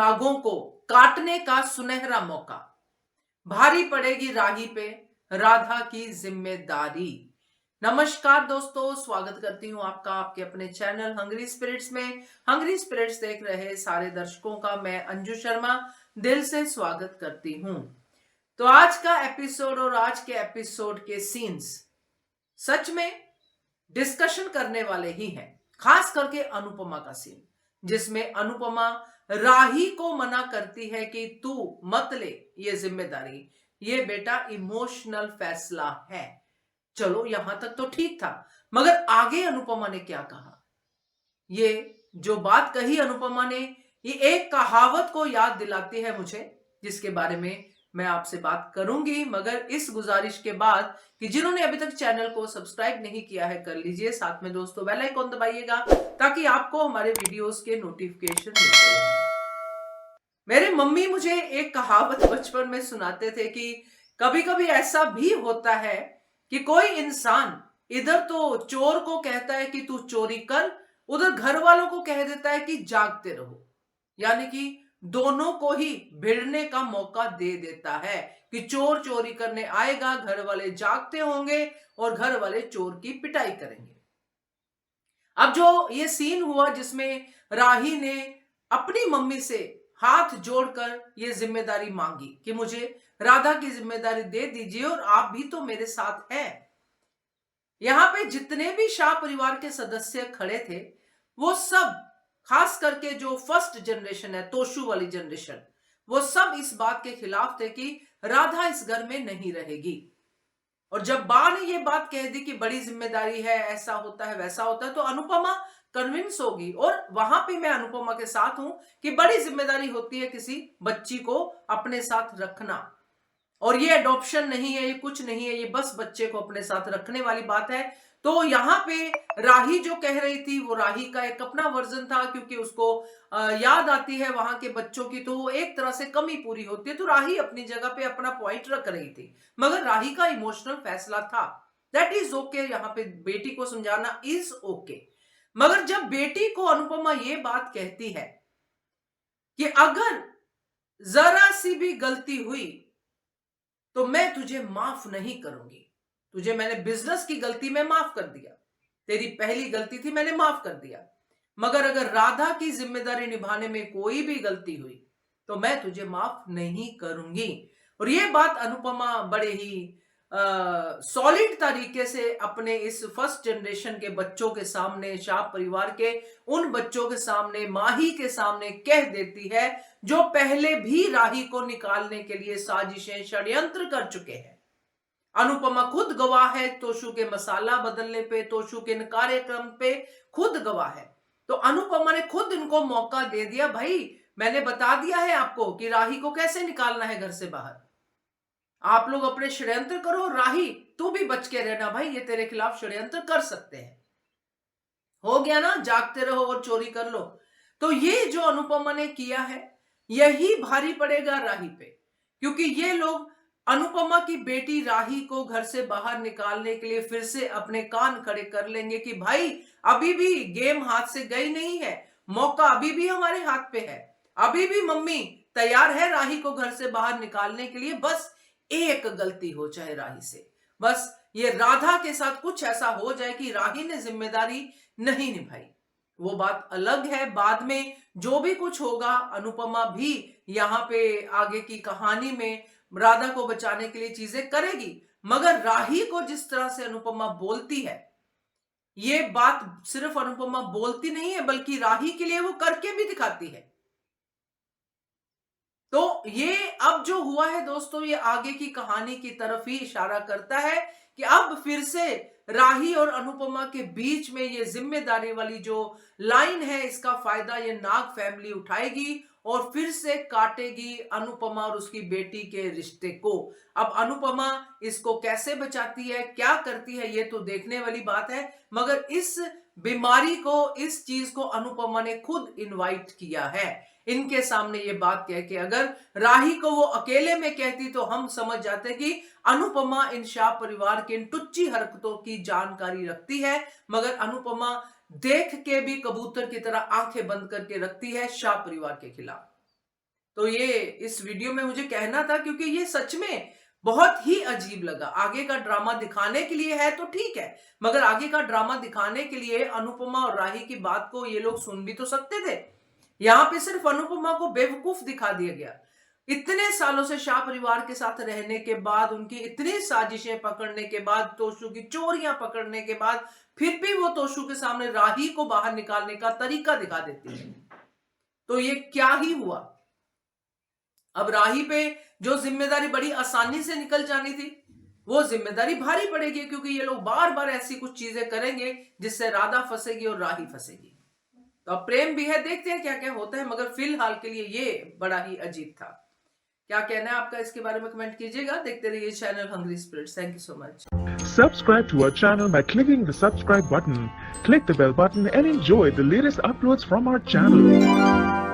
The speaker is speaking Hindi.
दागों को काटने का सुनहरा मौका। भारी पड़ेगी राही पे राधा की जिम्मेदारी। नमस्कार दोस्तों, स्वागत करती हूं आपका आपके अपने चैनल हंग्री स्पिरिट्स में। हंग्री स्पिरिट्स देख रहे सारे दर्शकों का मैं अंजू शर्मा दिल से स्वागत करती हूं। तो आज का एपिसोड और आज के एपिसोड के सीन्स सच में डिस्कशन करने वाले ही हैं। खास करके अनुपमा का सीन, जिसमें अनुपमा राही को मना करती है कि तू मत ले ये जिम्मेदारी, ये बेटा इमोशनल फैसला है। चलो यहां तक तो ठीक था, मगर आगे अनुपमा ने क्या कहा, ये जो बात कही अनुपमा ने, ये एक कहावत को याद दिलाती है मुझे, जिसके बारे में मैं आपसे बात करूंगी। मगर इस गुजारिश के बाद कि जिन्होंने अभी तक चैनल को सब्सक्राइब नहीं किया है कर लीजिए, साथ में दोस्तों बेल आइकन दबाइएगा ताकि आपको हमारे वीडियोस के नोटिफिकेशन मिलते रहें। मेरे मम्मी मुझे एक कहावत बचपन में सुनाते थे कि कभी कभी ऐसा भी होता है कि कोई इंसान इधर तो चोर को कहता है कि तू चोरी कर, उधर घर वालों को कह देता है कि जागते रहो। यानी कि दोनों को ही भिड़ने का मौका दे देता है कि चोर चोरी करने आएगा, घर वाले जागते होंगे और घर वाले चोर की पिटाई करेंगे। अब जो ये सीन हुआ जिसमें राही ने अपनी मम्मी से हाथ जोड़कर ये जिम्मेदारी मांगी कि मुझे राधा की जिम्मेदारी दे दीजिए और आप भी तो मेरे साथ हैं। यहां पे जितने भी शाह परिवार के सदस्य खड़े थे, वो सब, खास करके जो फर्स्ट जनरेशन है, तोशु वाली जनरेशन, वो सब इस बात के खिलाफ थे कि राधा इस घर में नहीं रहेगी। और जब बा ने ये बात कह दी कि बड़ी जिम्मेदारी है, ऐसा होता है वैसा होता है, तो अनुपमा कन्विंस होगी। और वहां पे मैं अनुपमा के साथ हूं कि बड़ी जिम्मेदारी होती है किसी बच्ची को अपने साथ रखना। और ये अडॉप्शन नहीं है, ये कुछ नहीं है, ये बस बच्चे को अपने साथ रखने वाली बात है। तो यहाँ पे राही जो कह रही थी, वो राही का एक अपना वर्जन था, क्योंकि उसको याद आती है वहां के बच्चों की, तो वो एक तरह से कमी पूरी होती है। तो राही अपनी जगह पे अपना पॉइंट रख रही थी, मगर राही का इमोशनल फैसला था, दैट इज ओके। यहाँ पे बेटी को समझाना इज ओके। मगर जब बेटी को अनुपमा ये बात कहती है कि अगर जरा सी भी गलती हुई तो मैं तुझे माफ नहीं करूंगी। तुझे मैंने बिजनेस की गलती में माफ कर दिया, तेरी पहली गलती थी, मैंने माफ कर दिया, मगर अगर राधा की जिम्मेदारी निभाने में कोई भी गलती हुई तो मैं तुझे माफ नहीं करूंगी। और ये बात अनुपमा बड़े ही सॉलिड तरीके से अपने इस फर्स्ट जनरेशन के बच्चों के सामने, शाह परिवार के उन बच्चों के सामने, माही के सामने कह देती है, जो पहले भी राही को निकालने के लिए साजिशें, षड्यंत्र कर चुके हैं। अनुपमा खुद गवाह है, तोशु के मसाला बदलने पे, तोशु के कार्यक्रम पे खुद गवाह है। तो अनुपमा ने खुद इनको मौका दे दिया, भाई मैंने बता दिया है आपको कि राही को कैसे निकालना है घर से बाहर, आप लोग अपने षड्यंत्र करो, राही तू भी बच के रहना भाई, ये तेरे खिलाफ षड्यंत्र कर सकते हैं। हो गया ना, जागते रहो और चोरी कर लो। तो ये जो अनुपमा ने किया है, यही भारी पड़ेगा राही पे, क्योंकि ये लोग अनुपमा की बेटी राही को घर से बाहर निकालने के लिए फिर से अपने कान खड़े कर लेंगे कि भाई अभी भी गेम हाथ से गई नहीं है, मौका अभी भी हमारे हाथ पे है, अभी भी मम्मी तैयार है राही को घर से बाहर निकालने के लिए, बस एक गलती हो जाए राही से, बस ये राधा के साथ कुछ ऐसा हो जाए कि राही ने जिम्मेदारी नहीं निभाई। वो बात अलग है, बाद में जो भी कुछ होगा, अनुपमा भी यहाँ पे आगे की कहानी में राधा को बचाने के लिए चीजें करेगी। मगर राही को जिस तरह से अनुपमा बोलती है, ये बात सिर्फ अनुपमा बोलती नहीं है, बल्कि राही के लिए वो करके भी दिखाती है। तो ये अब जो हुआ है दोस्तों, ये आगे की कहानी की तरफ ही इशारा करता है कि अब फिर से राही और अनुपमा के बीच में ये जिम्मेदारी वाली जो लाइन है, इसका फायदा ये नाग फैमिली उठाएगी और फिर से काटेगी अनुपमा और उसकी बेटी के रिश्ते को। अब अनुपमा इसको कैसे बचाती है, क्या करती है, ये तो देखने वाली बात है। मगर इस बीमारी को, इस चीज को अनुपमा ने खुद इनवाइट किया है इनके सामने ये बात कह के। अगर राही को वो अकेले में कहती तो हम समझ जाते कि अनुपमा इन शाह परिवार की इन टुच्ची हरकतों की जानकारी रखती है, मगर अनुपमा देख के भी कबूतर की तरह आंखें बंद करके रखती है शाह परिवार के खिलाफ। तो ये इस वीडियो में मुझे कहना था, क्योंकि ये सच में बहुत ही अजीब लगा। आगे का ड्रामा दिखाने के लिए है तो ठीक है, मगर आगे का ड्रामा दिखाने के लिए अनुपमा और राही की बात को ये लोग सुन भी तो सकते थे। यहां पे सिर्फ अनुपमा को बेवकूफ दिखा दिया गया। इतने सालों से शाह परिवार के साथ रहने के बाद, उनकी इतनी साजिशें पकड़ने के बाद, तोशु की चोरियां पकड़ने के बाद, फिर भी वो तोशु के सामने राही को बाहर निकालने का तरीका दिखा देती है। तो ये क्या ही हुआ। अब राही पे जो जिम्मेदारी बड़ी आसानी से निकल जानी थी, वो जिम्मेदारी भारी पड़ेगी, क्योंकि ये लोग बार बार ऐसी कुछ चीजें करेंगे जिससे राधा फंसेगी और राही फंसेगी। तो अब प्रेम भी है, देखते हैं क्या क्या होता है, मगर फिलहाल के लिए ये बड़ा ही अजीब था। क्या कहना है आपका इसके बारे में कमेंट कीजिएगा। देखते रहिए channel Hungry Spirits. Thank you so much. Subscribe to our channel by clicking the subscribe button. Click the bell button and enjoy the latest uploads from our channel.